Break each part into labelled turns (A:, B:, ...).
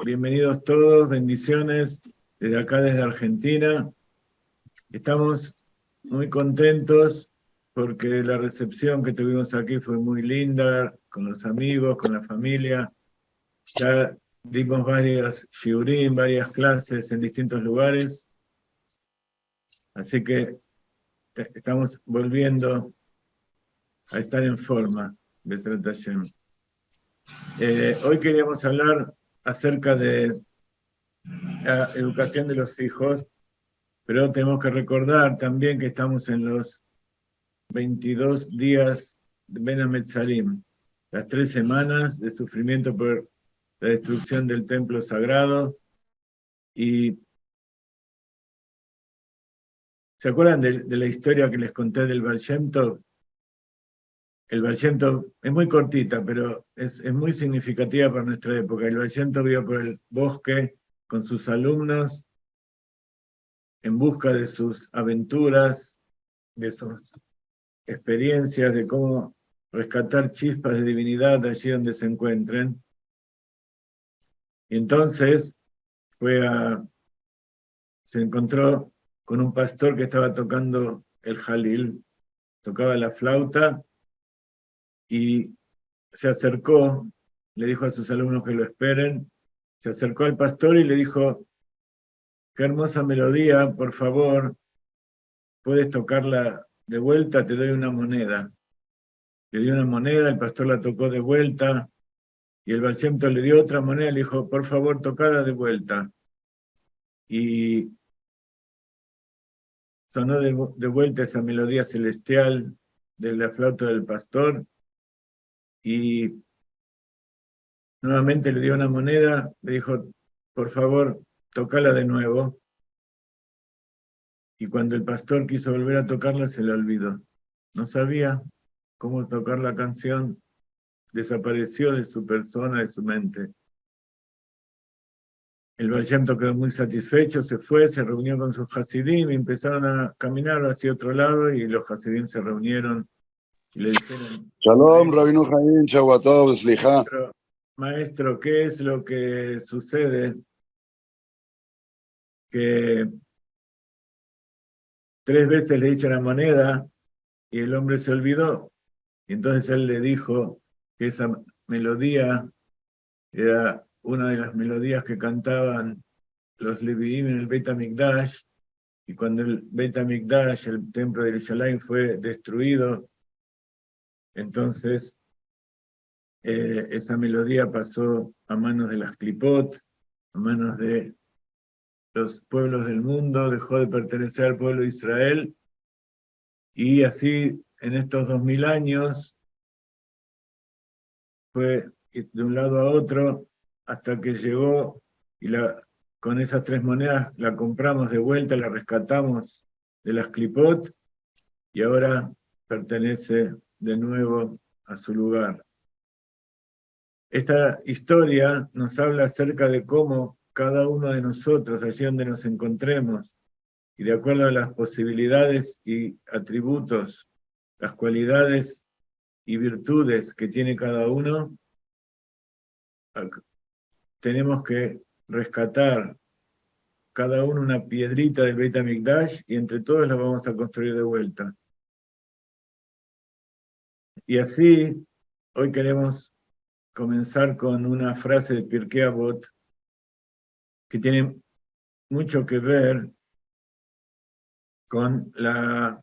A: bienvenidos todos, bendiciones desde acá, desde Argentina. Estamos muy contentos porque la recepción que tuvimos aquí fue muy linda, con los amigos, con la familia. Ya dimos varias shiurim, varias clases en distintos lugares, así que estamos volviendo a estar en forma, Besrat Hashem. Hoy queríamos hablar acerca de la educación de los hijos, pero tenemos que recordar también que estamos en los 22 días de Ben Hametzarim, las 3 semanas de sufrimiento por la destrucción del templo sagrado. Y ¿se acuerdan de la historia que les conté del Baal Shem Tov? El Baal Shem Tov es muy cortita, pero es muy significativa para nuestra época. El Baal Shem Tov iba por el bosque con sus alumnos en busca de sus aventuras, de sus experiencias, de cómo rescatar chispas de divinidad allí donde se encuentren. Y entonces se encontró con un pastor que estaba tocando el jalil, tocaba la flauta, y se acercó, le dijo a sus alumnos que lo esperen, se acercó al pastor y le dijo: qué hermosa melodía, por favor, puedes tocarla de vuelta, te doy una moneda. Le dio una moneda, el pastor la tocó de vuelta, y el Baal Shem Tov le dio otra moneda, le dijo: por favor, tocala de vuelta. Y sonó de vuelta esa melodía celestial de la flauta del pastor, y nuevamente le dio una moneda, le dijo: por favor, tocala de nuevo. Y cuando el pastor quiso volver a tocarla, se la olvidó. No sabía cómo tocar la canción, desapareció de su persona, de su mente. El Baal Shem Tov quedó muy satisfecho, se fue, se reunió con sus Hasidim y empezaron a caminar hacia otro lado, y los Hasidim se reunieron y le dijeron:
B: Shalom, Rabino Jaim, Shavua Tov, Slicha.
A: Maestro, ¿qué es lo que sucede? Que 3 veces le echó la moneda y el hombre se olvidó. Y entonces él le dijo que esa melodía era una de las melodías que cantaban los Leviim en el Beit HaMikdash, y cuando el Beit HaMikdash, el templo de Yerushalayim, fue destruido, entonces esa melodía pasó a manos de las Klipot, a manos de los pueblos del mundo, dejó de pertenecer al pueblo de Israel, y así en estos 2000 años fue de un lado a otro hasta que llegó, y con esas 3 monedas la compramos de vuelta, la rescatamos de las Klipot, y ahora pertenece de nuevo a su lugar. Esta historia nos habla acerca de cómo cada uno de nosotros, allí donde nos encontremos, y de acuerdo a las posibilidades y atributos, las cualidades y virtudes que tiene cada uno, tenemos que rescatar cada uno una piedrita del Beit HaMikdash, y entre todos la vamos a construir de vuelta. Y así, hoy queremos comenzar con una frase de Pirkei Avot que tiene mucho que ver con la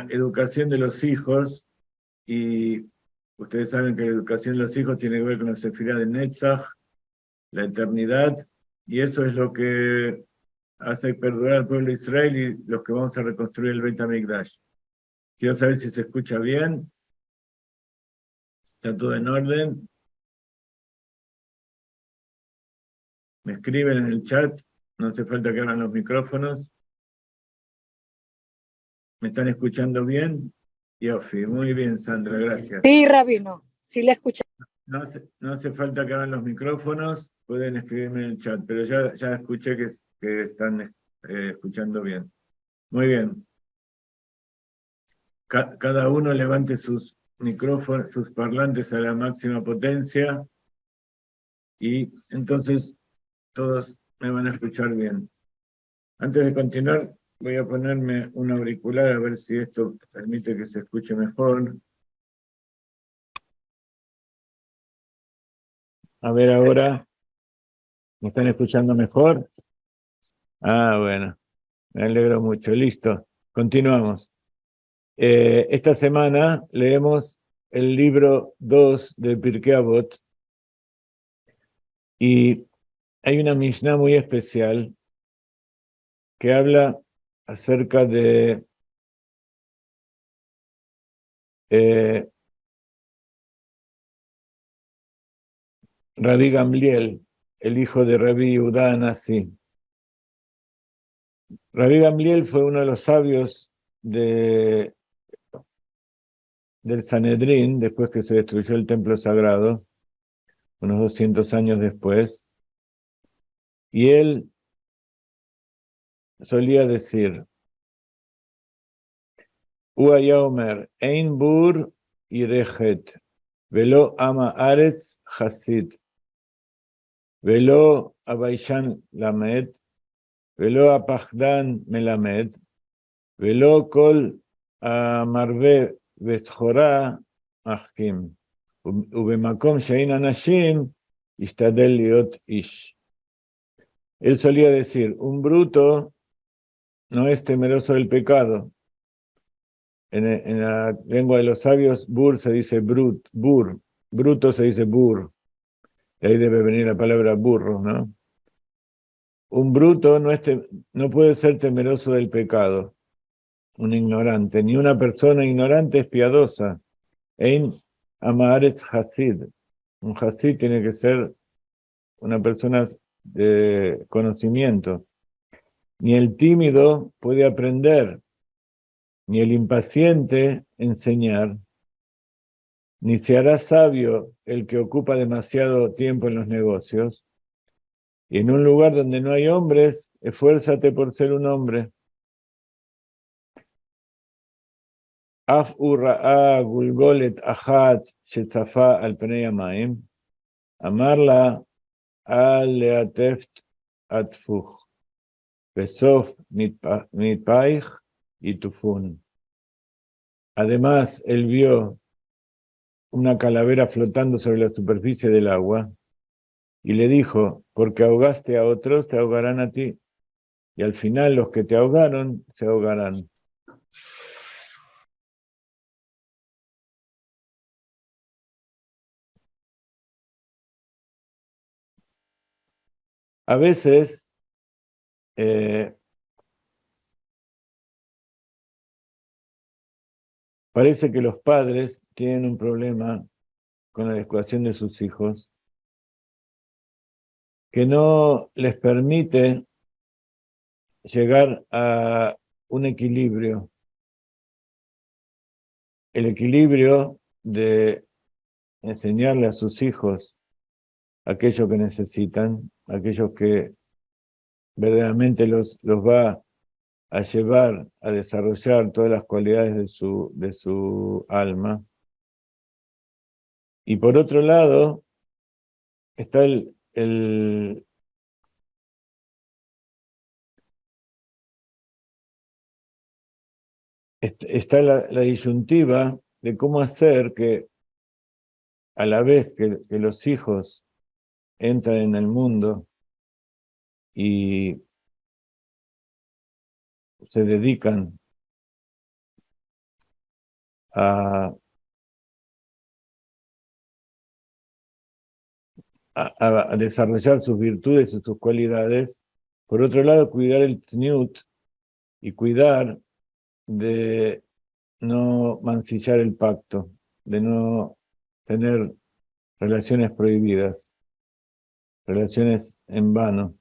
A: educación de los hijos, y ustedes saben que la educación de los hijos tiene que ver con la Sefirá de Netzach, la eternidad, y eso es lo que hace perdurar al pueblo de Israel y los que vamos a reconstruir el Beit HaMikdash. Quiero saber si se escucha bien. ¿Está todo en orden? Me escriben en el chat, no hace falta que abran los micrófonos. ¿Me están escuchando bien? Yofi, muy bien, Sandra, gracias.
C: Sí, Rabino, sí le escuché.
A: No hace falta que abran los micrófonos, pueden escribirme en el chat, pero ya escuché que están escuchando bien. Muy bien. Cada uno levante sus micrófonos, sus parlantes a la máxima potencia y entonces todos me van a escuchar bien. Antes de continuar, voy a ponerme un auricular a ver si esto permite que se escuche mejor. A ver ahora, ¿me están escuchando mejor? Ah, bueno, me alegro mucho. Listo, continuamos. Esta semana leemos el libro 2 de Pirkei Avot y hay una Mishnah muy especial que habla acerca de Rabbi Gamliel, el hijo de Rabbi Yehuda Anasi. Rabbi Gamliel fue uno de los sabios del Sanedrín, después que se destruyó el templo sagrado, unos 200 años después, y él solía decir, Uaya Omer, Ein Bur Irechet, Velo Ama Aretz Hasid, Velo Abaishan Lamed, Velo Apachdan Melamed, Velo Kol Amarve Veshorá Achkim, Ubemakom Shein Anashim, Ishtadel Liot Ish. Él solía decir, un bruto no es temeroso del pecado. En la lengua de los sabios, bur se dice bur, bruto se dice bur. De ahí debe venir la palabra burro, ¿no? Un bruto no puede ser temeroso del pecado, un ignorante, ni una persona ignorante es piadosa. Ein amaretz hasid. Un hasid tiene que ser una persona de conocimiento. Ni el tímido puede aprender, ni el impaciente enseñar, ni se hará sabio el que ocupa demasiado tiempo en los negocios. Y en un lugar donde no hay hombres, esfuérzate por ser un hombre. Af ura'a gulgolet achat shetzafa al pnei hamayim, amarla al leateft atfuch, besof mitpaich y tufun. Además, él vio una calavera flotando sobre la superficie del agua y le dijo, porque ahogaste a otros, te ahogarán a ti. Y al final los que te ahogaron, se ahogarán. A veces parece que los padres tienen un problema con la educación de sus hijos que no les permite llegar a un equilibrio. El equilibrio de enseñarle a sus hijos aquello que necesitan, aquello que verdaderamente los va a llevar a desarrollar todas las cualidades de su alma. Y por otro lado, está está la disyuntiva de cómo hacer que a la vez que los hijos entran en el mundo y se dedican a desarrollar sus virtudes y sus cualidades, por otro lado cuidar el tzniut y cuidar de no mancillar el pacto, de no tener relaciones prohibidas, relaciones en vano.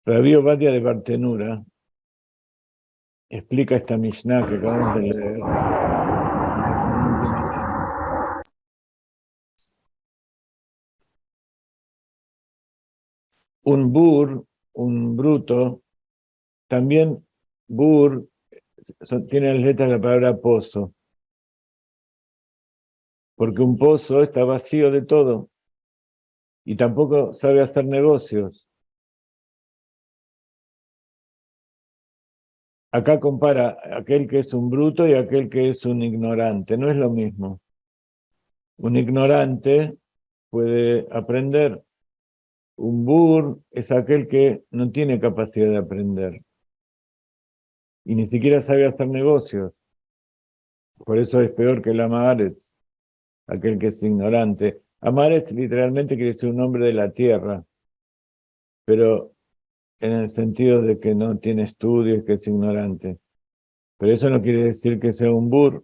A: Rabbi Ovadia de Bartenura explica esta Mishnah que acabamos de leer. Un bur, un bruto, también bur tiene las letras de la palabra pozo. Porque un pozo está vacío de todo y tampoco sabe hacer negocios. Acá compara aquel que es un bruto y aquel que es un ignorante. No es lo mismo. Un ignorante puede aprender. Un bur es aquel que no tiene capacidad de aprender y ni siquiera sabe hacer negocios. Por eso es peor que el Amaretz, aquel que es ignorante. Amaretz literalmente quiere decir un hombre de la tierra, pero en el sentido de que no tiene estudios, que es ignorante. Pero eso no quiere decir que sea un bur,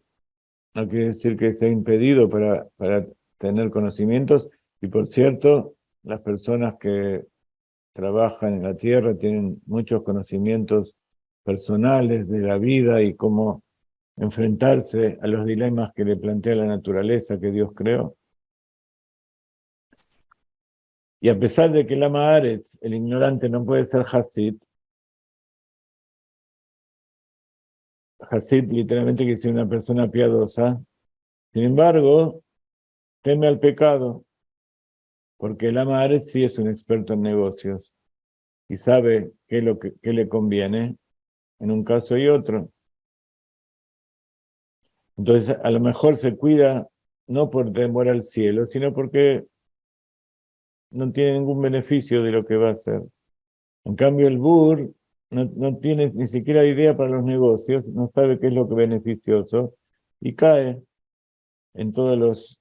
A: no quiere decir que sea impedido para tener conocimientos. Y por cierto, las personas que trabajan en la tierra tienen muchos conocimientos personales de la vida y cómo enfrentarse a los dilemas que le plantea la naturaleza que Dios creó. Y a pesar de que el Ama Aretz, el ignorante, no puede ser Hasid, Hasid literalmente quiere decir una persona piadosa, sin embargo, teme al pecado, porque el Ama Aretz sí es un experto en negocios y sabe qué le conviene en un caso y otro. Entonces, a lo mejor se cuida no por temor al cielo, sino porque no tiene ningún beneficio de lo que va a hacer. En cambio, el bur no tiene ni siquiera idea para los negocios, no sabe qué es lo que es beneficioso y cae en todos los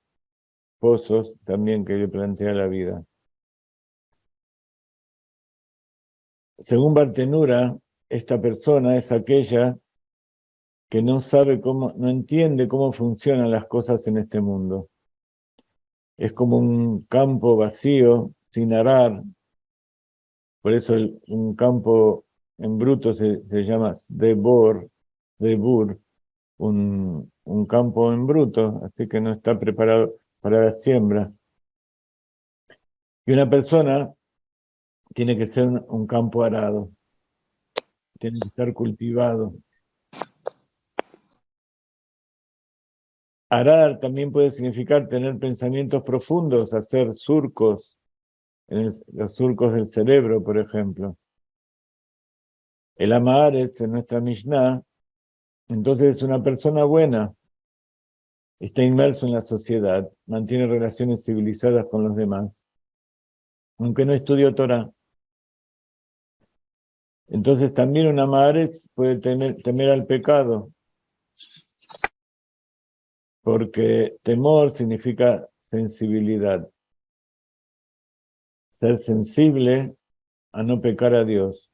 A: pozos también que le plantea la vida. Según Bartenura, esta persona es aquella que no sabe no entiende cómo funcionan las cosas en este mundo. Es como un campo vacío, sin arar. Por eso un campo en bruto se llama debur, un campo en bruto, así que no está preparado para la siembra. Y una persona tiene que ser un campo arado, tiene que estar cultivado. Arar también puede significar tener pensamientos profundos, hacer surcos, los surcos del cerebro, por ejemplo. El Ama Aretz en nuestra Mishnah, entonces es una persona buena, está inmerso en la sociedad, mantiene relaciones civilizadas con los demás, aunque no estudió Torah. Entonces también una Ama Aretz puede temer al pecado, porque temor significa sensibilidad. Ser sensible a no pecar a Dios.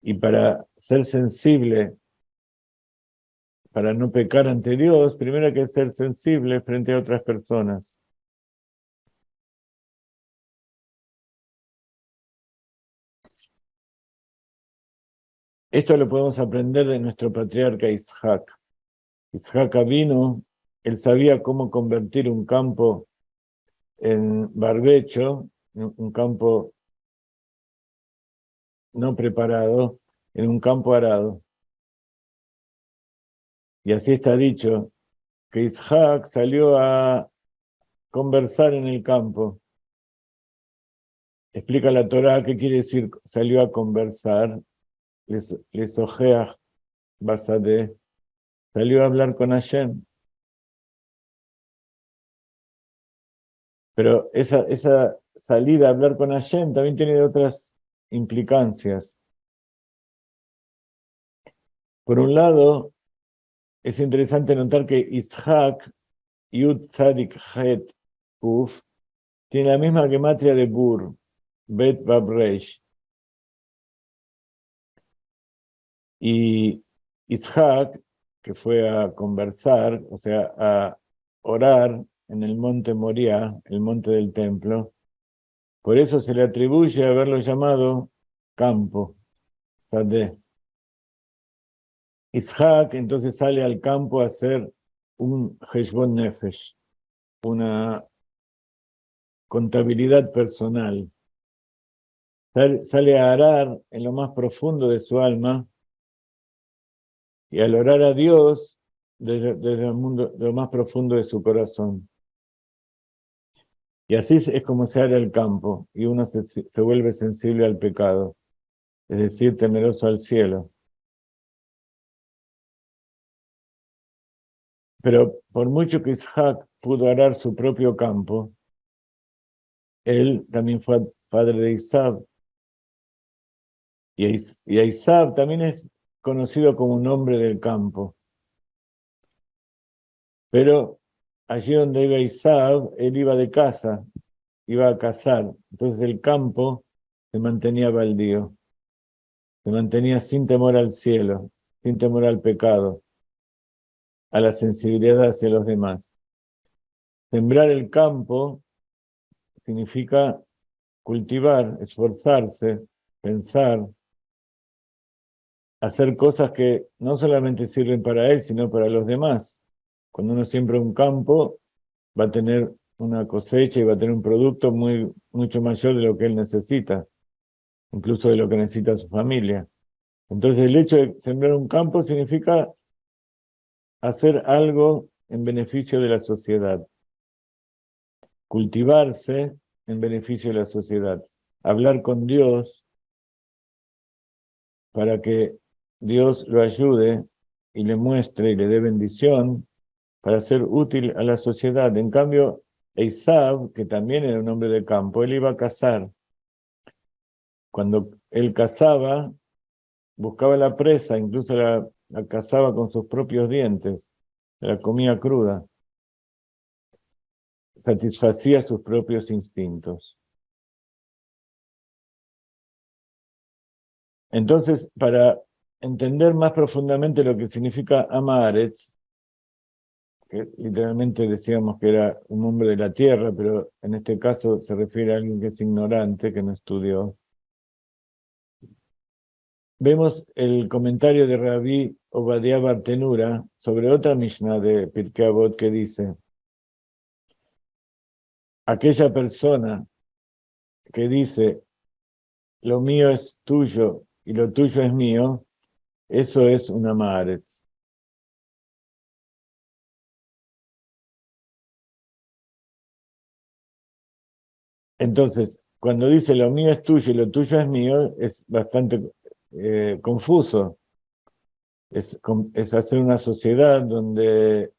A: Y para ser sensible, para no pecar ante Dios, primero hay que ser sensible frente a otras personas. Esto lo podemos aprender de nuestro patriarca Isaac. Isaac vino, él sabía cómo convertir un campo en barbecho, un campo no preparado, en un campo arado. Y así está dicho, que Isaac salió a conversar en el campo. Explica la Torá qué quiere decir salió a conversar. Les ojeach basade, salió a hablar con Hashem. Pero esa salida a hablar con Hashem también tiene otras implicancias. Por un lado, es interesante notar que Isaac, Yud Tzadik Het Uf, tiene la misma gematria de Bur, Bet Bab Reish. Y Isaac, que fue a conversar, o sea, a orar en el monte Moriah, el monte del templo, por eso se le atribuye haberlo llamado campo, Sadeh. Isaac entonces sale al campo a hacer un Heshbon Nefesh, una contabilidad personal. Sale a arar en lo más profundo de su alma y al orar a Dios desde el mundo, de lo más profundo de su corazón. Y así es como se hará el campo, y uno se vuelve sensible al pecado, es decir, temeroso al cielo. Pero por mucho que Isaac pudo arar su propio campo, él también fue padre de Isab. Y Isab también es conocido como un hombre del campo. Pero allí donde iba Isab, él iba de caza, iba a cazar. Entonces el campo se mantenía baldío, se mantenía sin temor al cielo, sin temor al pecado, a la sensibilidad hacia los demás. Sembrar el campo significa cultivar, esforzarse, pensar, hacer cosas que no solamente sirven para él, sino para los demás. Cuando uno siembra un campo, va a tener una cosecha y va a tener un producto mucho mayor de lo que él necesita, incluso de lo que necesita su familia. Entonces el hecho de sembrar un campo significa hacer algo en beneficio de la sociedad, cultivarse en beneficio de la sociedad, hablar con Dios para que Dios lo ayude y le muestre y le dé bendición para ser útil a la sociedad. En cambio, Esaú, que también era un hombre de campo, él iba a cazar. Cuando él cazaba, buscaba la presa, incluso la cazaba con sus propios dientes, la comía cruda, satisfacía sus propios instintos. Entonces, para entender más profundamente lo que significa Amaretz, que literalmente decíamos que era un hombre de la tierra, pero en este caso se refiere a alguien que es ignorante, que no estudió. Vemos el comentario de Rabí Obadiah Bartenura sobre otra Mishnah de Pirkei Avot que dice: aquella persona que dice lo mío es tuyo y lo tuyo es mío, eso es una Maaretz. Entonces, cuando dice lo mío es tuyo y lo tuyo es mío, es bastante confuso. Es hacer una sociedad donde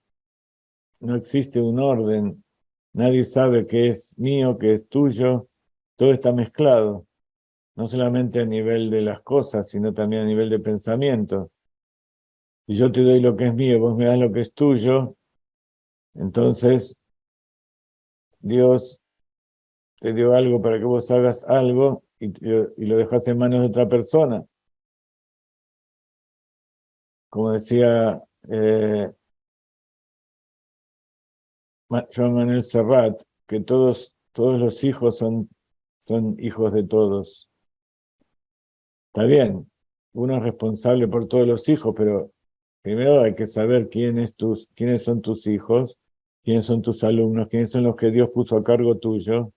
A: no existe un orden, nadie sabe qué es mío, qué es tuyo, todo está mezclado, no solamente a nivel de las cosas, sino también a nivel de pensamiento. Si yo te doy lo que es mío, vos me das lo que es tuyo, entonces Dios te dio algo para que vos hagas algo y lo dejas en manos de otra persona. Como decía Joan Manuel Serrat, que todos los hijos son hijos de todos. Está bien, uno es responsable por todos los hijos, pero primero hay que saber quiénes son tus hijos, quiénes son tus alumnos, quiénes son los que Dios puso a cargo tuyo,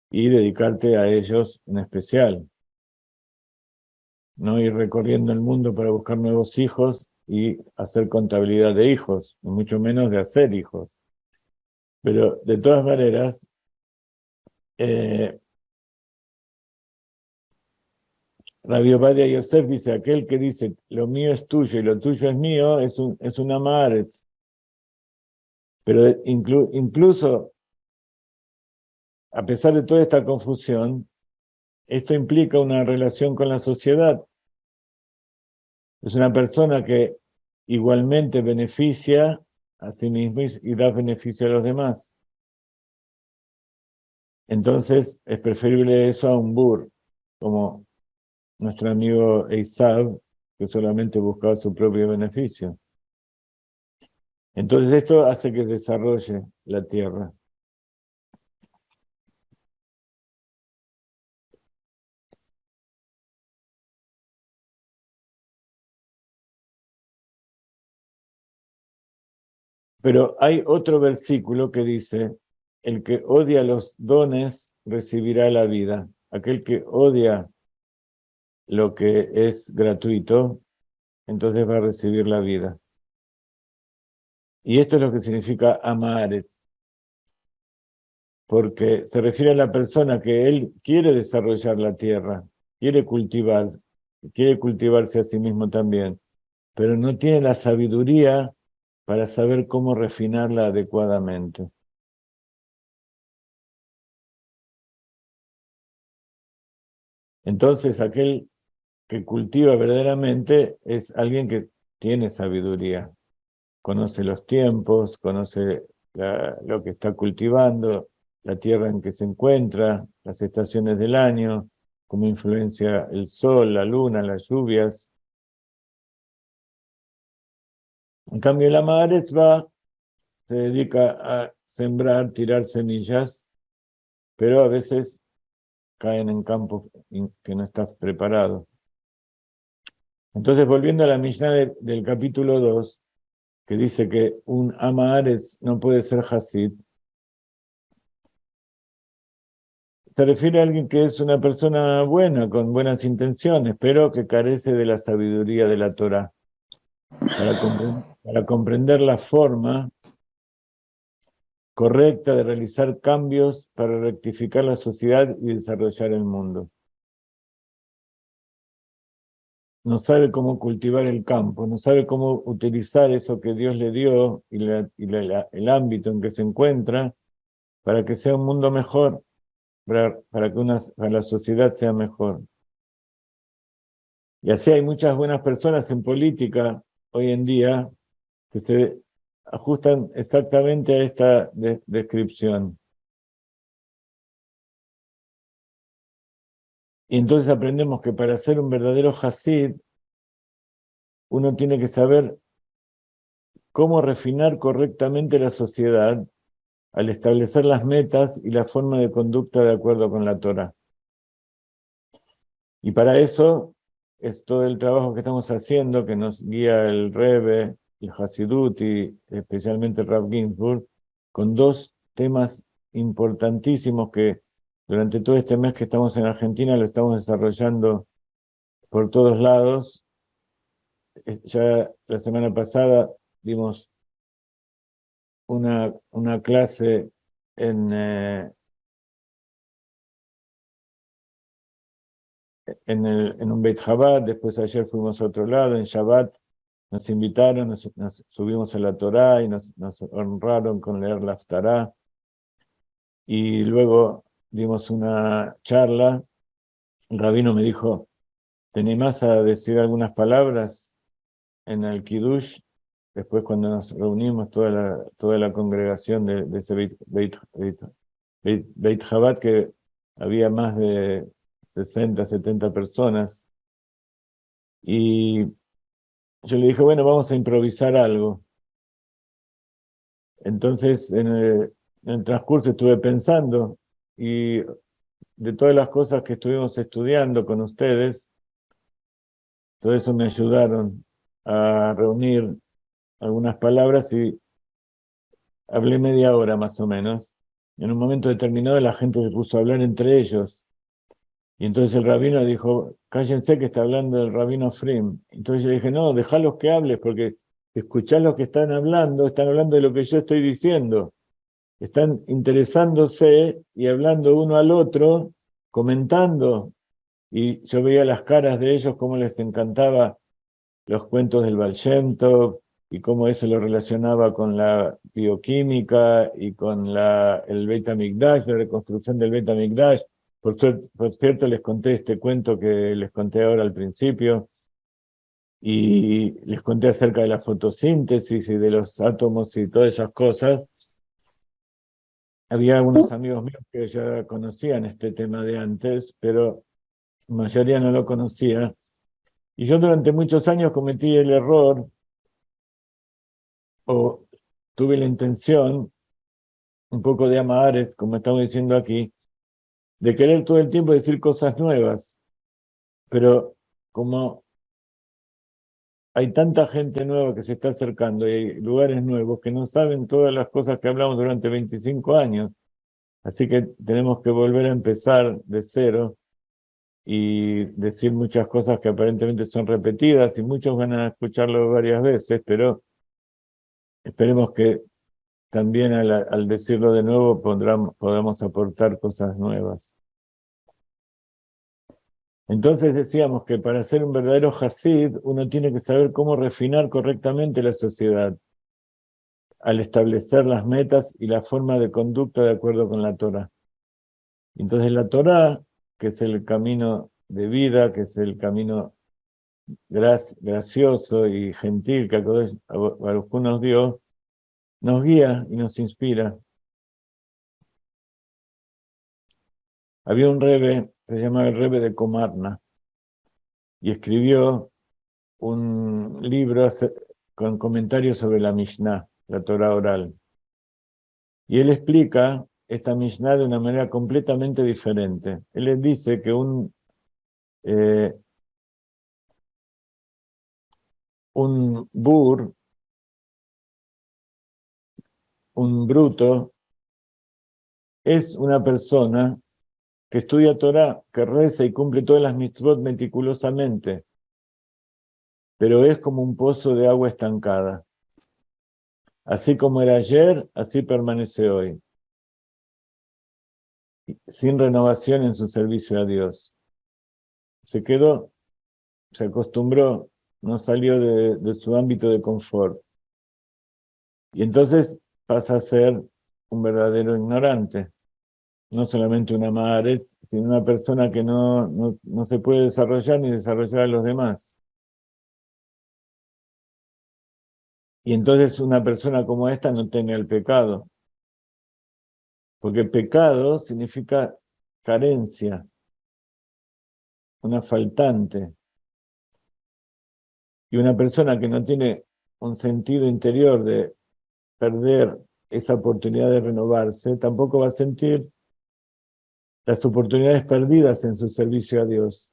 A: y dedicarte a ellos en especial. No ir recorriendo el mundo para buscar nuevos hijos y hacer contabilidad de hijos, y mucho menos de hacer hijos. Pero de todas maneras, Rabbi Ovadia Yosef dice: aquel que dice lo mío es tuyo y lo tuyo es mío, es una Maaretz. Pero incluso, a pesar de toda esta confusión, esto implica una relación con la sociedad. Es una persona que igualmente beneficia a sí mismo y da beneficio a los demás. Entonces, es preferible eso a un bur, como nuestro amigo Esaú, que solamente buscaba su propio beneficio. Entonces, esto hace que desarrolle la tierra. Pero hay otro versículo que dice: el que odia los dones recibirá la vida. Aquel que odia lo que es gratuito entonces va a recibir la vida. Y esto es lo que significa Amaret, porque se refiere a la persona que él quiere desarrollar la tierra, quiere cultivarse a sí mismo también, pero no tiene la sabiduría para saber cómo refinarla adecuadamente. Entonces, aquel que cultiva verdaderamente es alguien que tiene sabiduría, conoce los tiempos, conoce lo que está cultivando, la tierra en que se encuentra, las estaciones del año, cómo influencia el sol, la luna, las lluvias. En cambio, la Maharetzba se dedica a sembrar, tirar semillas, pero a veces caen en campos que no estás preparado. Entonces, volviendo a la Mishnah del capítulo 2, que dice que un Ama Haaretz no puede ser Hasid, se refiere a alguien que es una persona buena, con buenas intenciones, pero que carece de la sabiduría de la Torá, para comprender la forma correcta de realizar cambios para rectificar la sociedad y desarrollar el mundo. No sabe cómo cultivar el campo, no sabe cómo utilizar eso que Dios le dio y el ámbito en que se encuentra para que sea un mundo mejor, para que para la sociedad sea mejor. Y así hay muchas buenas personas en política hoy en día que se ajustan exactamente a esta descripción. Y entonces aprendemos que para ser un verdadero Hasid, uno tiene que saber cómo refinar correctamente la sociedad al establecer las metas y la forma de conducta de acuerdo con la Torá. Y para eso es todo el trabajo que estamos haciendo, que nos guía el Rebbe, el Hasidut y especialmente el Rav Ginsburg, con dos temas importantísimos que durante todo este mes que estamos en Argentina lo estamos desarrollando por todos lados. Ya la semana pasada dimos una clase en un Beit Chabad, después ayer fuimos a otro lado, en Shabbat nos invitaron, nos subimos a la Torá y nos honraron con leer la Haftará, y luego dimos una charla. El rabino me dijo, ¿te animás a decir algunas palabras en el Kiddush? Después cuando nos reunimos toda la congregación de ese Beit Chabad, que había más de 60, 70 personas, y yo le dije, bueno, vamos a improvisar algo. Entonces, en el transcurso estuve pensando, y de todas las cosas que estuvimos estudiando con ustedes, todo eso me ayudaron a reunir algunas palabras y hablé media hora más o menos. En un momento determinado la gente se puso a hablar entre ellos. Y entonces el rabino dijo, cállense que está hablando el rabino Frim. Entonces yo dije, no, dejalos que hables, porque escuchás lo que están hablando de lo que yo estoy diciendo. Están interesándose y hablando uno al otro, comentando. Y yo veía las caras de ellos, cómo les encantaba los cuentos del Baal Shem Tov, y cómo eso lo relacionaba con la bioquímica y con el Beit HaMikdash, la reconstrucción del Beit HaMikdash. Por cierto, les conté este cuento que les conté ahora al principio, y les conté acerca de la fotosíntesis y de los átomos y todas esas cosas. Había algunos amigos míos que ya conocían este tema de antes, pero la mayoría no lo conocía. Y yo durante muchos años cometí el error, o tuve la intención, un poco de amares, como estamos diciendo aquí, de querer todo el tiempo decir cosas nuevas. Pero como hay tanta gente nueva que se está acercando y hay lugares nuevos que no saben todas las cosas que hablamos durante 25 años, así que tenemos que volver a empezar de cero y decir muchas cosas que aparentemente son repetidas y muchos van a escucharlo varias veces, pero esperemos que también al decirlo de nuevo podamos aportar cosas nuevas. Entonces decíamos que para ser un verdadero Hasid uno tiene que saber cómo refinar correctamente la sociedad al establecer las metas y la forma de conducta de acuerdo con la Torá. Entonces la Torá, que es el camino de vida, que es el camino gracioso y gentil que Baruj Hu nos dio, nos guía y nos inspira. Había un Rebbe, se llamaba el Rebbe de Comarna, y escribió un libro con comentarios sobre la Mishnah, la Torah oral. Y él explica esta Mishnah de una manera completamente diferente. Él les dice que un bur, un bruto, es una persona que estudia Torah, que reza y cumple todas las mitzvot meticulosamente, pero es como un pozo de agua estancada. Así como era ayer, así permanece hoy, sin renovación en su servicio a Dios. Se quedó, se acostumbró, no salió de su ámbito de confort. Y entonces pasa a ser un verdadero ignorante, no solamente una madre, sino una persona que no se puede desarrollar ni desarrollar a los demás. Y entonces una persona como esta no tiene el pecado, porque pecado significa carencia, una faltante. Y una persona que no tiene un sentido interior de perder esa oportunidad de renovarse, tampoco va a sentir las oportunidades perdidas en su servicio a Dios.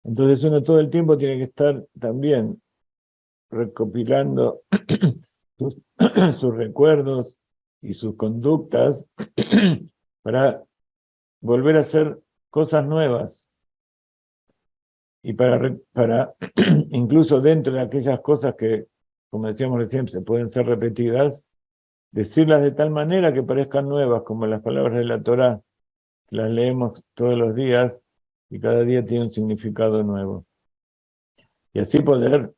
A: Entonces uno todo el tiempo tiene que estar también recopilando sus recuerdos y sus conductas para volver a hacer cosas nuevas y para incluso dentro de aquellas cosas que, como decíamos recién, se pueden ser repetidas, decirlas de tal manera que parezcan nuevas, como las palabras de la Torá, que las leemos todos los días y cada día tiene un significado nuevo. Y así poder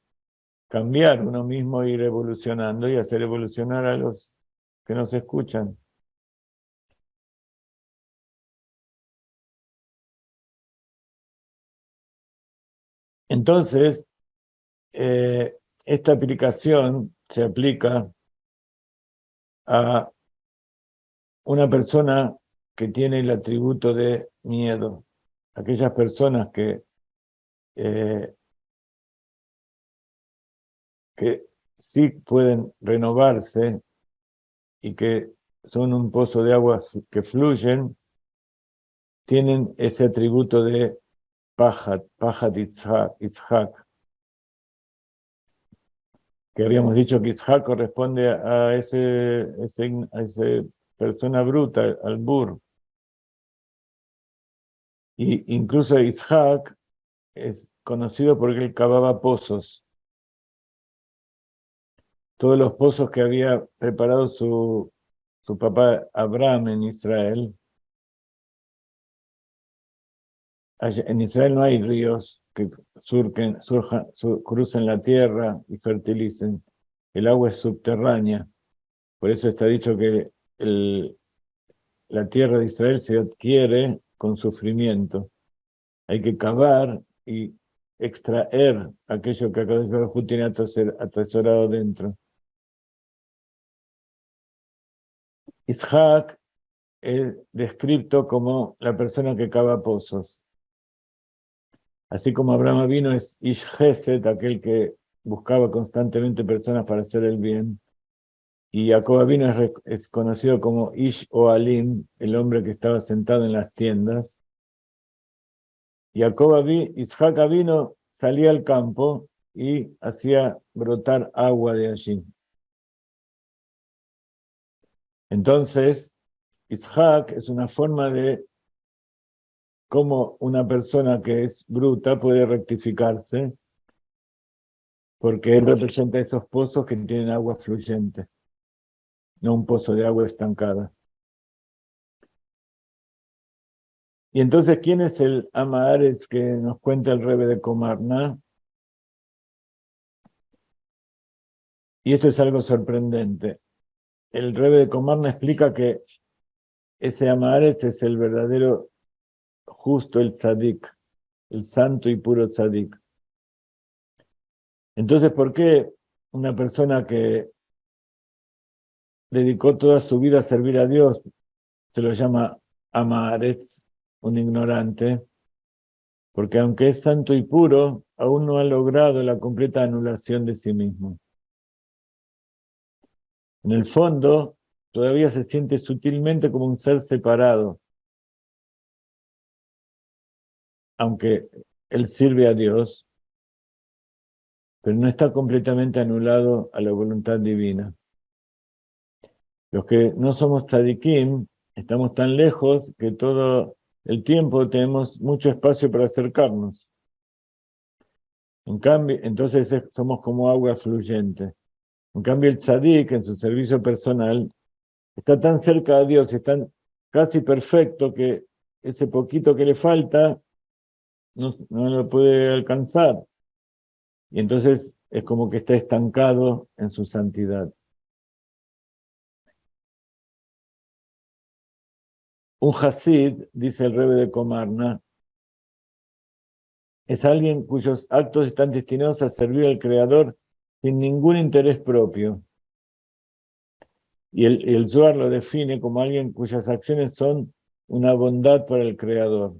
A: cambiar uno mismo, ir evolucionando y hacer evolucionar a los que nos escuchan. Entonces, esta aplicación se aplica a una persona que tiene el atributo de miedo. Aquellas personas que sí pueden renovarse y que son un pozo de agua que fluyen, tienen ese atributo de Pajat Itzhak, que habíamos dicho que Itzhak corresponde a esa persona bruta, al bur. Y incluso Itzhak es conocido porque él cavaba pozos. Todos los pozos que había preparado su papá Abraham en Israel. En Israel no hay ríos que crucen la tierra y fertilicen. El agua es subterránea. Por eso está dicho que la tierra de Israel se adquiere con sufrimiento. Hay que cavar y extraer aquello que Akadosh Baruj Hu tiene atesorado dentro. Isaac es descrito como la persona que cava pozos. Así como Abraham vino es Ish Chesed, aquel que buscaba constantemente personas para hacer el bien. Y Jacob vino es conocido como Ish Oalim, el hombre que estaba sentado en las tiendas. Y Isaac vino, salía al campo y hacía brotar agua de allí. Entonces, Isaac es una forma de cómo una persona que es bruta puede rectificarse, porque él representa esos pozos que tienen agua fluyente, no un pozo de agua estancada. Y entonces, ¿quién es el Amaharetz que nos cuenta el Rebbe de Comarna? Y esto es algo sorprendente. El Rebbe de Comarna explica que ese Amaharetz es el verdadero justo, el tzadik, el santo y puro tzadik. Entonces, ¿por qué una persona que dedicó toda su vida a servir a Dios se lo llama Amaharetz, un ignorante? Porque aunque es santo y puro, aún no ha logrado la completa anulación de sí mismo. En el fondo, todavía se siente sutilmente como un ser separado, aunque él sirve a Dios, pero no está completamente anulado a la voluntad divina. Los que no somos tzadikim, estamos tan lejos que todo el tiempo tenemos mucho espacio para acercarnos. En cambio, entonces somos como agua fluyente. En cambio, el tzadik, en su servicio personal, está tan cerca de Dios, es tan casi perfecto que ese poquito que le falta no lo puede alcanzar. Y entonces es como que está estancado en su santidad. Un Hasid, dice el Rebbe de Comarna, es alguien cuyos actos están destinados a servir al Creador sin ningún interés propio. Y el Zohar lo define como alguien cuyas acciones son una bondad para el Creador.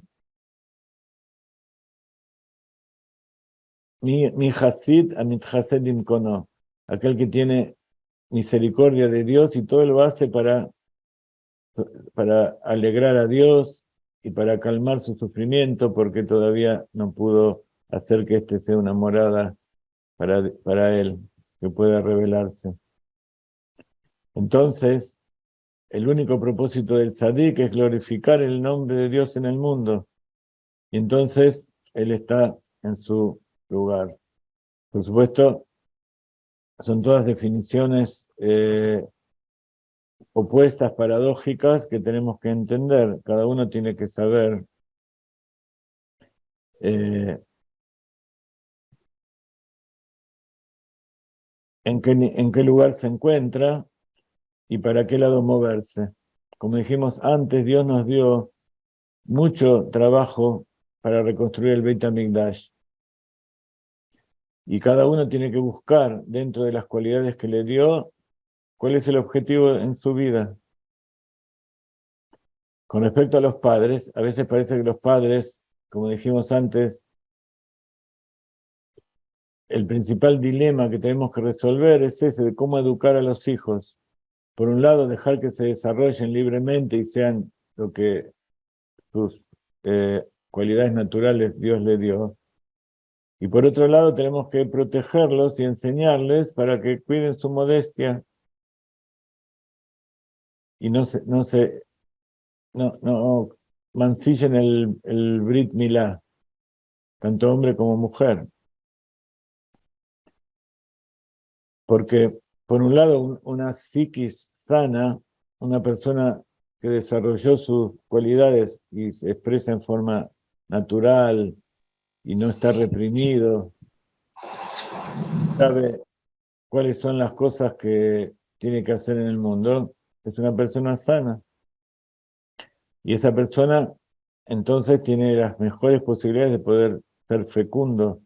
A: Mi Hasid amit Hasedim kono, aquel que tiene misericordia de Dios y todo lo hace para alegrar a Dios y para calmar su sufrimiento, porque todavía no pudo hacer que este sea una morada para él, que pueda revelarse. Entonces, el único propósito del tzadik es glorificar el nombre de Dios en el mundo. Y entonces, él está en su lugar. Por supuesto, son todas definiciones opuestas, paradójicas, que tenemos que entender. Cada uno tiene que saber en qué lugar se encuentra y para qué lado moverse. Como dijimos antes, Dios nos dio mucho trabajo para reconstruir el Beit HaMikdash. Y cada uno tiene que buscar, dentro de las cualidades que le dio, cuál es el objetivo en su vida. Con respecto a los padres, a veces parece que los padres, como dijimos antes, el principal dilema que tenemos que resolver es ese de cómo educar a los hijos. Por un lado, dejar que se desarrollen libremente y sean lo que sus cualidades naturales Dios le dio. Y por otro lado, tenemos que protegerlos y enseñarles para que cuiden su modestia y no mancillen el Brit Milá, tanto hombre como mujer. Porque, por un lado, una psiquis sana, una persona que desarrolló sus cualidades y se expresa en forma natural y no está reprimido, sabe cuáles son las cosas que tiene que hacer en el mundo, es una persona sana. Y esa persona entonces tiene las mejores posibilidades de poder ser fecundo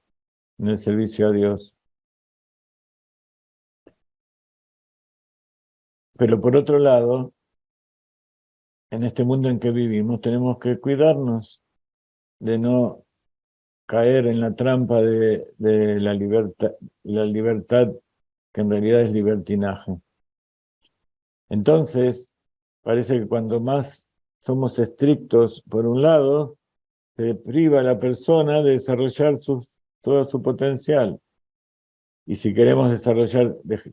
A: en el servicio a Dios. Pero por otro lado, en este mundo en que vivimos, tenemos que cuidarnos de no caer en la trampa de la libertad que en realidad es libertinaje. Entonces, parece que cuando más somos estrictos, por un lado, se priva a la persona de desarrollar todo su potencial. Y si queremos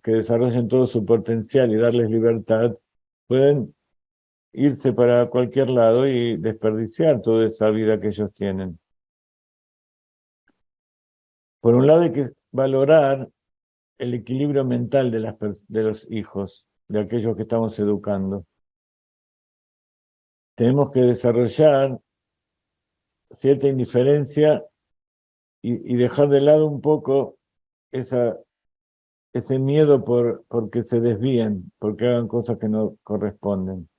A: que desarrollen todo su potencial y darles libertad, pueden irse para cualquier lado y desperdiciar toda esa vida que ellos tienen. Por un lado hay que valorar el equilibrio mental de los hijos, de aquellos que estamos educando. Tenemos que desarrollar cierta indiferencia y dejar de lado un poco ese miedo porque se desvíen, porque hagan cosas que no corresponden.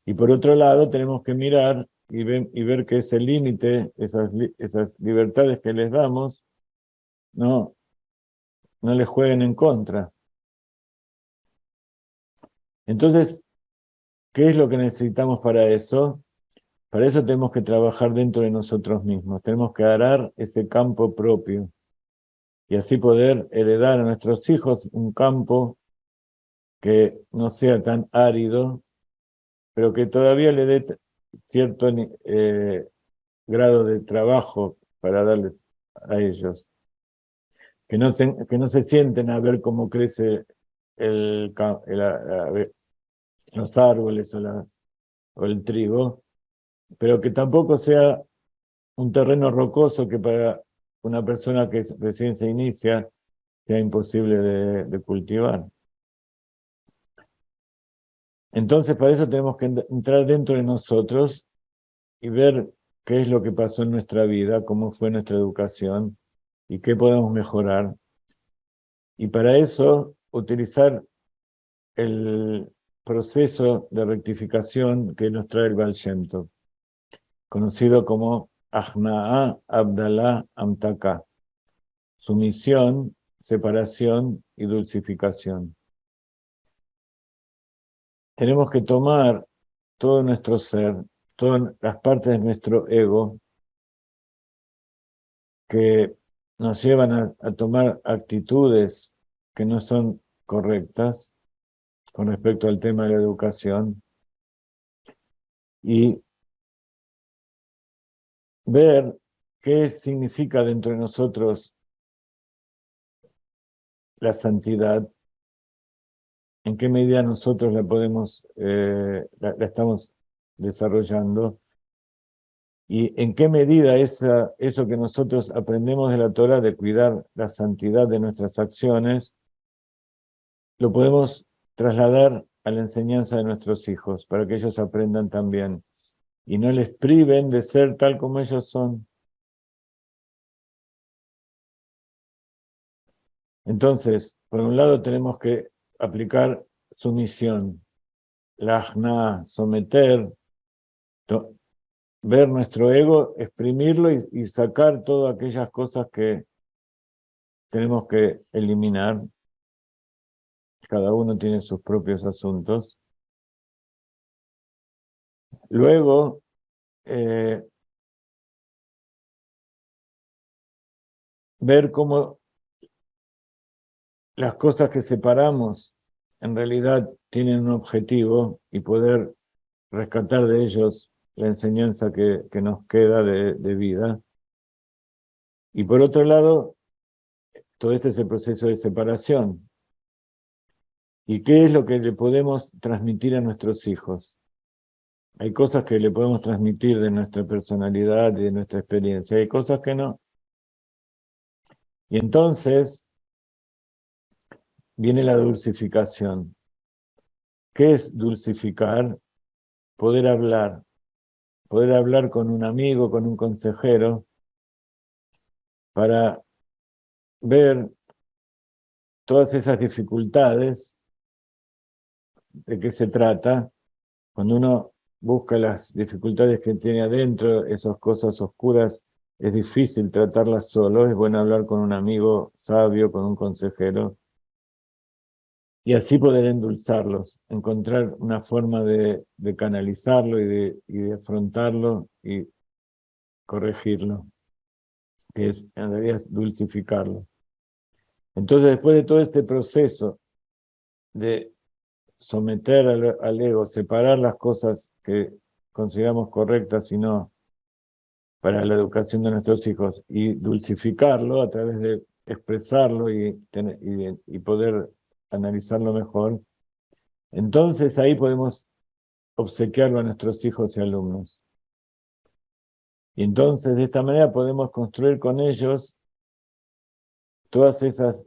A: Y por otro lado, tenemos que mirar y ver que ese límite, esas libertades que les damos, no les jueguen en contra. Entonces, ¿qué es lo que necesitamos para eso? Para eso tenemos que trabajar dentro de nosotros mismos, tenemos que arar ese campo propio y así poder heredar a nuestros hijos un campo que no sea tan árido, pero que todavía le dé cierto grado de trabajo para darles a ellos. Que no se sienten a ver cómo crece los árboles o el trigo, pero que tampoco sea un terreno rocoso que para una persona que recién se inicia sea imposible de cultivar. Entonces, para eso tenemos que entrar dentro de nosotros y ver qué es lo que pasó en nuestra vida, cómo fue nuestra educación y qué podemos mejorar. Y para eso, utilizar el proceso de rectificación que nos trae el Baal Shem Tov, conocido como Ahna'a Abdalá Amtaka, sumisión, separación y dulcificación. Tenemos que tomar todo nuestro ser, todas las partes de nuestro ego que nos llevan a tomar actitudes que no son correctas con respecto al tema de la educación y ver qué significa dentro de nosotros la santidad, en qué medida nosotros la podemos, la estamos desarrollando, y en qué medida eso que nosotros aprendemos de la Torah, de cuidar la santidad de nuestras acciones, lo podemos trasladar a la enseñanza de nuestros hijos, para que ellos aprendan también, y no les priven de ser tal como ellos son. Entonces, por un lado tenemos que aplicar sumisión, la ajna, someter, ver nuestro ego, exprimirlo y sacar todas aquellas cosas que tenemos que eliminar. Cada uno tiene sus propios asuntos. Luego, ver cómo las cosas que separamos en realidad tienen un objetivo y poder rescatar de ellos la enseñanza que nos queda de vida. Y por otro lado, todo este es el proceso de separación. ¿Y qué es lo que le podemos transmitir a nuestros hijos? Hay cosas que le podemos transmitir de nuestra personalidad y de nuestra experiencia, hay cosas que no. Y entonces viene la dulcificación. ¿Qué es dulcificar? Poder hablar con un amigo, con un consejero, para ver todas esas dificultades, de qué se trata. Cuando uno busca las dificultades que tiene adentro, esas cosas oscuras, es difícil tratarlas solo, es bueno hablar con un amigo sabio, con un consejero, y así poder endulzarlos, encontrar una forma de canalizarlo y de afrontarlo y corregirlo, que es en realidad dulcificarlo. Entonces, después de todo este proceso de someter al ego, separar las cosas que consideramos correctas y no para la educación de nuestros hijos, y dulcificarlo a través de expresarlo y poder analizarlo mejor, entonces ahí podemos obsequiarlo a nuestros hijos y alumnos. Y entonces de esta manera podemos construir con ellos todas esas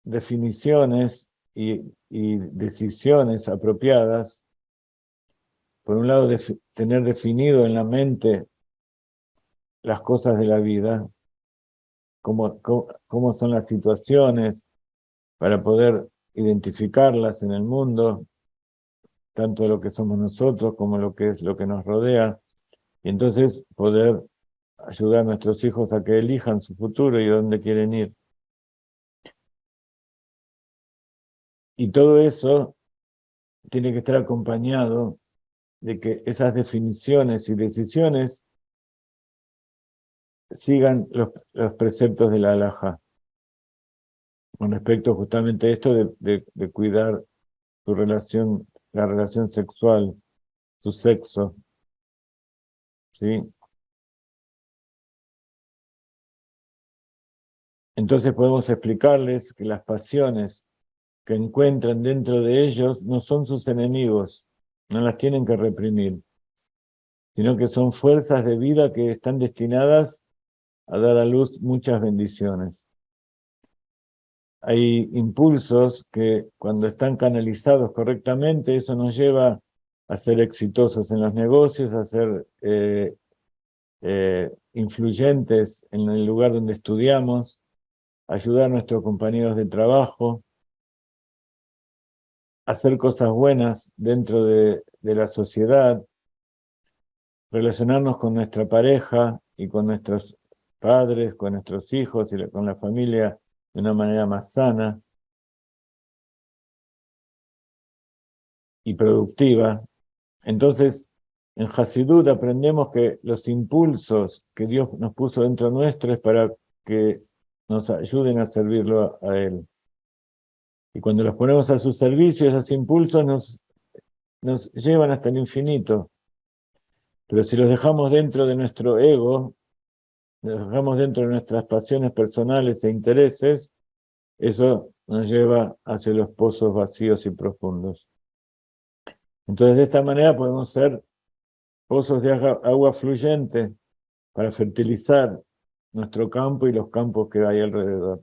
A: definiciones y decisiones apropiadas. Por un lado, tener definido en la mente las cosas de la vida, cómo son las situaciones, para poder identificarlas en el mundo, tanto lo que somos nosotros como lo que es lo que nos rodea, y entonces poder ayudar a nuestros hijos a que elijan su futuro y dónde quieren ir. Y todo eso tiene que estar acompañado de que esas definiciones y decisiones sigan los preceptos de la halajá, con respecto justamente a esto de cuidar tu relación, la relación sexual, tu sexo, ¿sí? Entonces podemos explicarles que las pasiones que encuentran dentro de ellos no son sus enemigos, no las tienen que reprimir, sino que son fuerzas de vida que están destinadas a dar a luz muchas bendiciones. Hay impulsos que cuando están canalizados correctamente, eso nos lleva a ser exitosos en los negocios, a ser influyentes en el lugar donde estudiamos, ayudar a nuestros compañeros de trabajo, hacer cosas buenas dentro de la sociedad, relacionarnos con nuestra pareja y con nuestros padres, con nuestros hijos y con la familia de una manera más sana y productiva. Entonces, en Hasidut aprendemos que los impulsos que Dios nos puso dentro nuestro es para que nos ayuden a servirlo a Él. Y cuando los ponemos a su servicio, esos impulsos nos llevan hasta el infinito. Pero si los dejamos dentro de nuestro ego, los dejamos dentro de nuestras pasiones personales e intereses, eso nos lleva hacia los pozos vacíos y profundos. Entonces, de esta manera podemos ser pozos de agua fluyente para fertilizar nuestro campo y los campos que hay alrededor.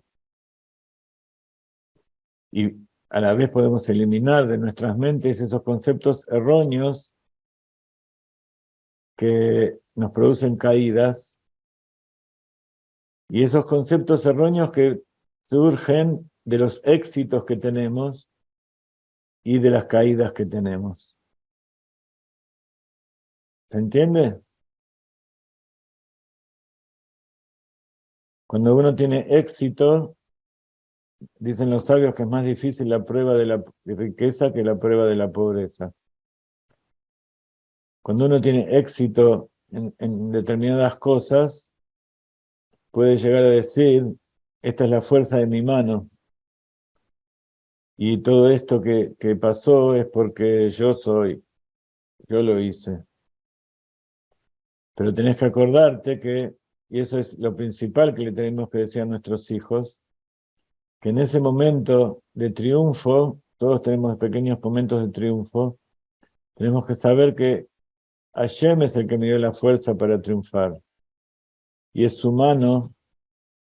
A: Y a la vez podemos eliminar de nuestras mentes esos conceptos erróneos que nos producen caídas, y esos conceptos erróneos que surgen de los éxitos que tenemos y de las caídas que tenemos. ¿Se entiende? Cuando uno tiene éxito, dicen los sabios que es más difícil la prueba de la riqueza que la prueba de la pobreza. Cuando uno tiene éxito en determinadas cosas, puede llegar a decir, esta es la fuerza de mi mano, y todo esto que pasó es porque yo lo hice. Pero tenés que acordarte que, y eso es lo principal que le tenemos que decir a nuestros hijos, que en ese momento de triunfo, todos tenemos pequeños momentos de triunfo, tenemos que saber que Hashem es el que me dio la fuerza para triunfar. Y es su mano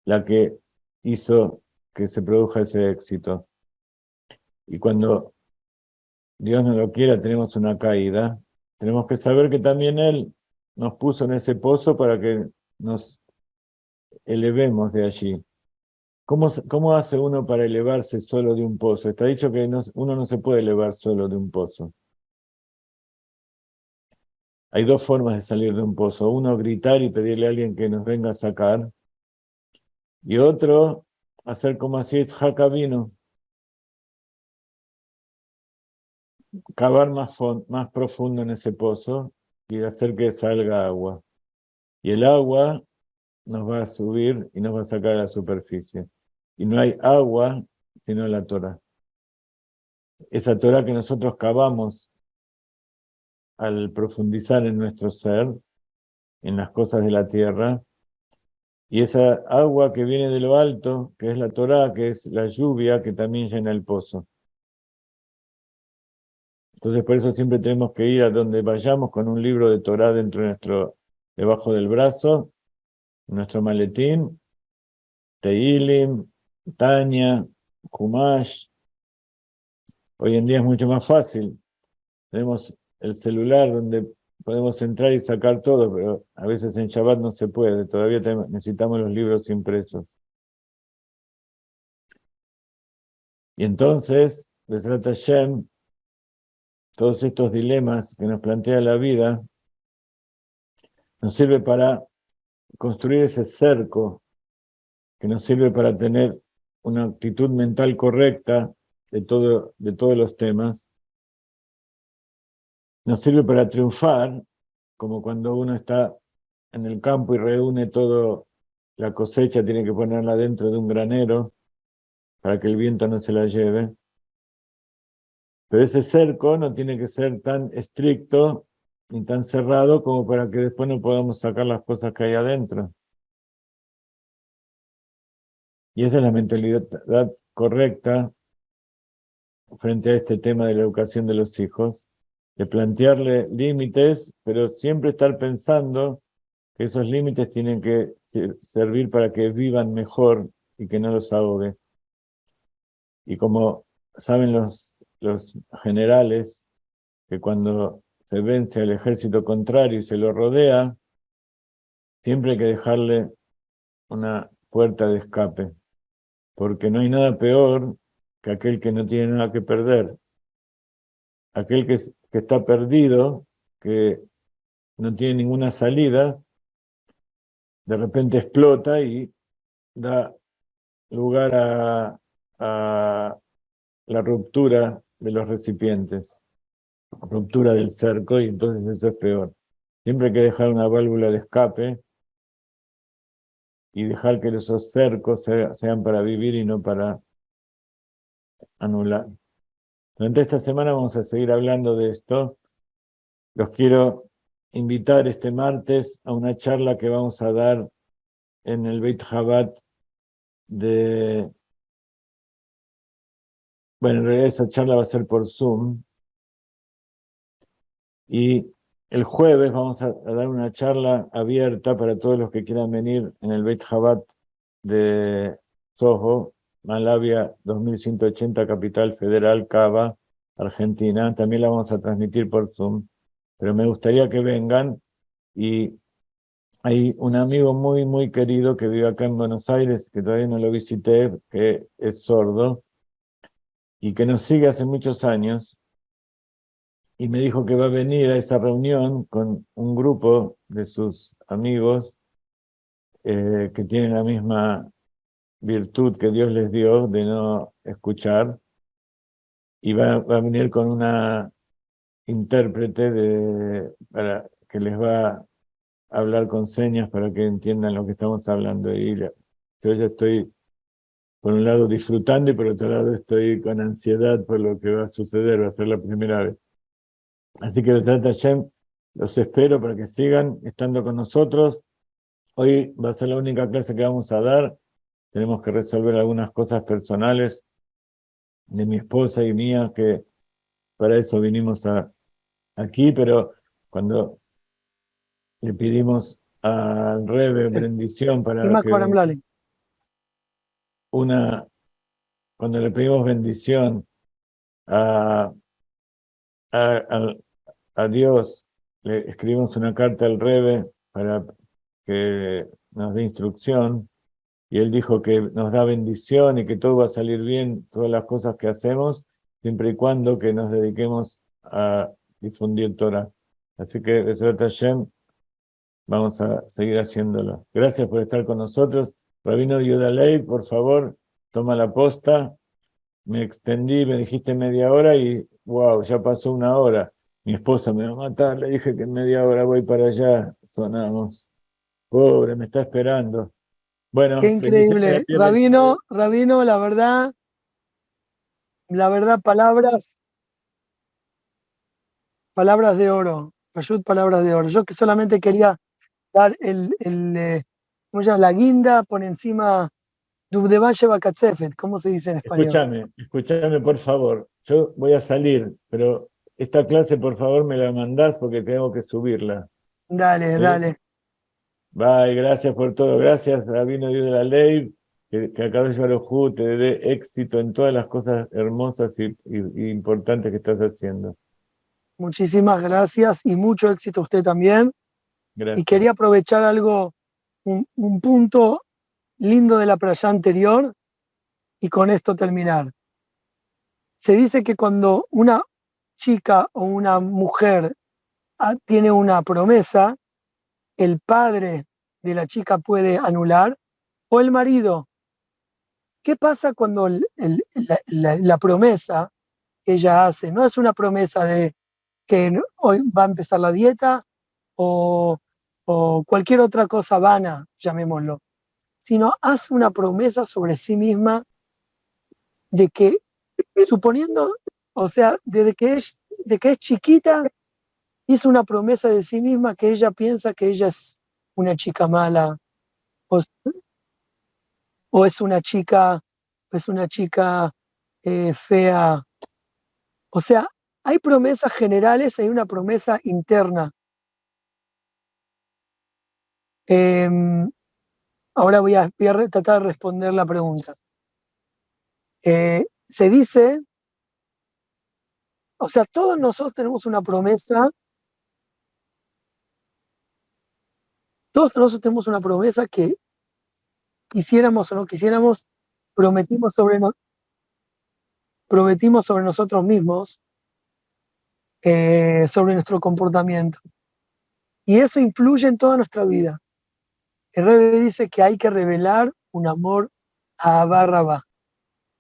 A: la que hizo que se produzca ese éxito. Y cuando Dios no lo quiera, tenemos una caída, tenemos que saber que también Él nos puso en ese pozo para que nos elevemos de allí. ¿Cómo hace uno para elevarse solo de un pozo? Está dicho que uno no se puede elevar solo de un pozo. Hay dos formas de salir de un pozo. Uno, gritar y pedirle a alguien que nos venga a sacar. Y otro, hacer como así es Jacabino, cavar más profundo en ese pozo y hacer que salga agua. Y el agua nos va a subir y nos va a sacar a la superficie. Y no hay agua sino la Torah. Esa Torah que nosotros cavamos al profundizar en nuestro ser, en las cosas de la tierra, y esa agua que viene de lo alto, que es la Torá, que es la lluvia que también llena el pozo. Entonces por eso siempre tenemos que ir a donde vayamos con un libro de Torah debajo del brazo, en nuestro maletín, Teilim, Tania, Humash. Hoy en día es mucho más fácil. Tenemos el celular donde podemos entrar y sacar todo, pero a veces en Shabbat no se puede. Todavía necesitamos los libros impresos. Y entonces, Besrat Hashem, todos estos dilemas que nos plantea la vida, nos sirve para construir ese cerco, que nos sirve para tener una actitud mental correcta de todos los temas. Nos sirve para triunfar, como cuando uno está en el campo y reúne toda la cosecha, tiene que ponerla dentro de un granero para que el viento no se la lleve. Pero ese cerco no tiene que ser tan estricto ni tan cerrado como para que después no podamos sacar las cosas que hay adentro. Y esa es la mentalidad correcta frente a este tema de la educación de los hijos, de plantearle límites, pero siempre estar pensando que esos límites tienen que servir para que vivan mejor y que no los ahogue. Y como saben los generales, que cuando se vence al ejército contrario y se lo rodea, siempre hay que dejarle una puerta de escape, porque no hay nada peor que aquel que no tiene nada que perder. Aquel que está perdido, que no tiene ninguna salida, de repente explota y da lugar a la ruptura de los recipientes, ruptura del cerco, y entonces eso es peor. Siempre hay que dejar una válvula de escape y dejar que esos cercos sean para vivir y no para anular. Durante esta semana vamos a seguir hablando de esto. Los quiero invitar este martes a una charla que vamos a dar en el Beit Chabad bueno, en realidad esa charla va a ser por Zoom. Y el jueves vamos a dar una charla abierta para todos los que quieran venir en el Beit Chabad de Soho, Malavia 2180, Capital Federal, Cava, Argentina. También la vamos a transmitir por Zoom, pero me gustaría que vengan. Y hay un amigo muy, muy querido que vive acá en Buenos Aires, que todavía no lo visité, que es sordo y que nos sigue hace muchos años, y me dijo que va a venir a esa reunión con un grupo de sus amigos que tienen la misma virtud que Dios les dio de no escuchar, y va a venir con una intérprete para que les va a hablar con señas para que entiendan lo que estamos hablando. Y yo ya estoy, por un lado, disfrutando, y por otro lado estoy con ansiedad por lo que va a suceder, va a ser la primera vez. Así que Besrat Hashem, los espero para que sigan estando con nosotros. Hoy va a ser la única clase que vamos a dar. Tenemos que resolver algunas cosas personales de mi esposa y mía, que para eso vinimos aquí, pero cuando le pedimos al Rebbe bendición para que cuando le pedimos bendición a Dios, le escribimos una carta al Rebbe para que nos dé instrucción, y él dijo que nos da bendición y que todo va a salir bien, todas las cosas que hacemos, siempre y cuando que nos dediquemos a difundir Torah. Así que, Besrat Hashem, vamos a seguir haciéndolo. Gracias por estar con nosotros. Rabino Yudalei, por favor, toma la posta. Me extendí, me dijiste media hora y wow, ya pasó una hora. Mi esposa me va a matar, le dije que en media hora voy para allá. Sonamos. Pobre, me está esperando. Bueno,
C: qué increíble. Rabino, la verdad, palabras de oro. Ayud, palabras de oro. Yo que solamente quería dar ¿cómo se llama? La guinda por encima. Dubdevalle Bakatzefet, ¿cómo se dice en español?
A: Escúchame, por favor. Yo voy a salir, pero esta clase por favor me la mandás porque tengo que subirla.
C: Dale,
A: ¿Sí?
C: dale.
A: Bye, gracias por todo. Gracias, Rabino Dios de la Ley, que Akadosh Baruj Hu te dé éxito en todas las cosas hermosas y importantes que estás haciendo.
C: Muchísimas gracias y mucho éxito a usted también. Y
A: Gracias.
C: quería aprovechar algo, un punto lindo de la playa anterior y con esto terminar. Se dice que cuando una chica o una mujer tiene una promesa, el padre de la chica puede anular o el marido. ¿Qué pasa cuando la promesa que ella hace no es una promesa de que hoy va a empezar la dieta o, o cualquier otra cosa vana, llamémoslo, sino hace una promesa sobre sí misma de que, suponiendo, o sea, de que es chiquita, hizo una promesa de sí misma que ella piensa que ella es una chica mala o, o es una chica fea. O sea, hay promesas generales, hay una promesa interna. Ahora voy a tratar de responder la pregunta. Se dice, o sea, todos nosotros tenemos una promesa, todos nosotros tenemos una promesa que quisiéramos o no quisiéramos, prometimos sobre nosotros mismos, sobre nuestro comportamiento. Y eso influye en toda nuestra vida. El Rebbe dice que hay que revelar un amor a Barrabá.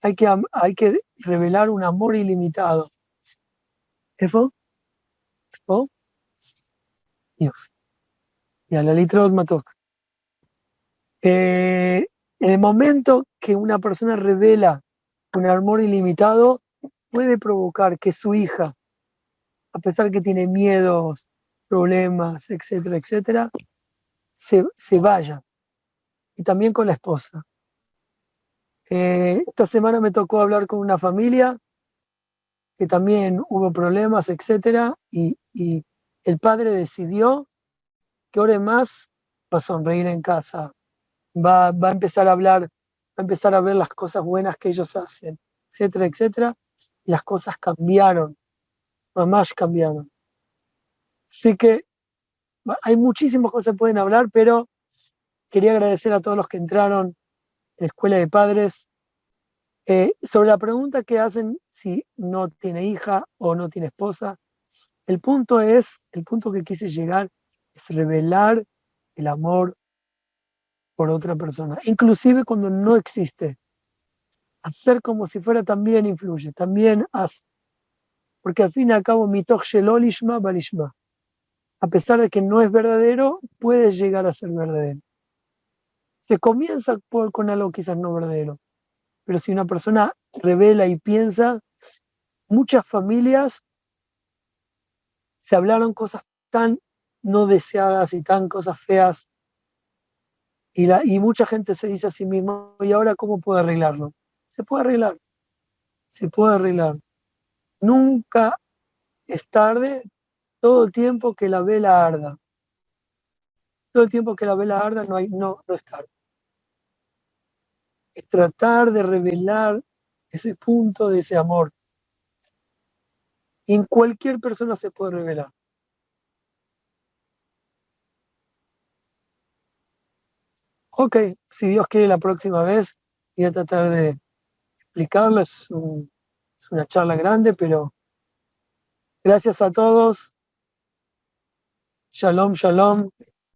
C: Hay que revelar un amor ilimitado. ¿Eso? ¿Oh? Dios. Y a la litra matok. En el momento que una persona revela un amor ilimitado, puede provocar que su hija, a pesar que tiene miedos, problemas, etcétera, etcétera, se vaya. Y también con la esposa. Esta semana me tocó hablar con una familia que también hubo problemas, etcétera, y el padre decidió que ahora más va a sonreír en casa, va a empezar a hablar, va a empezar a ver las cosas buenas que ellos hacen, etcétera, etcétera, y las cosas cambiaron, mamás cambiaron. Así que hay muchísimas cosas que pueden hablar, pero quería agradecer a todos los que entraron en la escuela de padres. Sobre la pregunta que hacen si no tiene hija o no tiene esposa, el punto que quise llegar es revelar el amor por otra persona, inclusive cuando no existe. Hacer como si fuera también influye, también hace. Porque al fin y al cabo, mitoch shelo lishma balishma. A pesar de que no es verdadero, puede llegar a ser verdadero. Se comienza con algo quizás no verdadero, pero si una persona revela y piensa, muchas familias se hablaron cosas tan no deseadas y tan cosas feas, y mucha gente se dice a sí misma, ¿y ahora cómo puedo arreglarlo? Se puede arreglar, se puede arreglar. Nunca es tarde, todo el tiempo que la vela arda. Todo el tiempo que la vela arda no es tarde. Es tratar de revelar ese punto de ese amor. Y en cualquier persona se puede revelar. Ok, si Dios quiere la próxima vez, voy a tratar de explicarlo. Es una charla grande, pero gracias a todos. Shalom, shalom.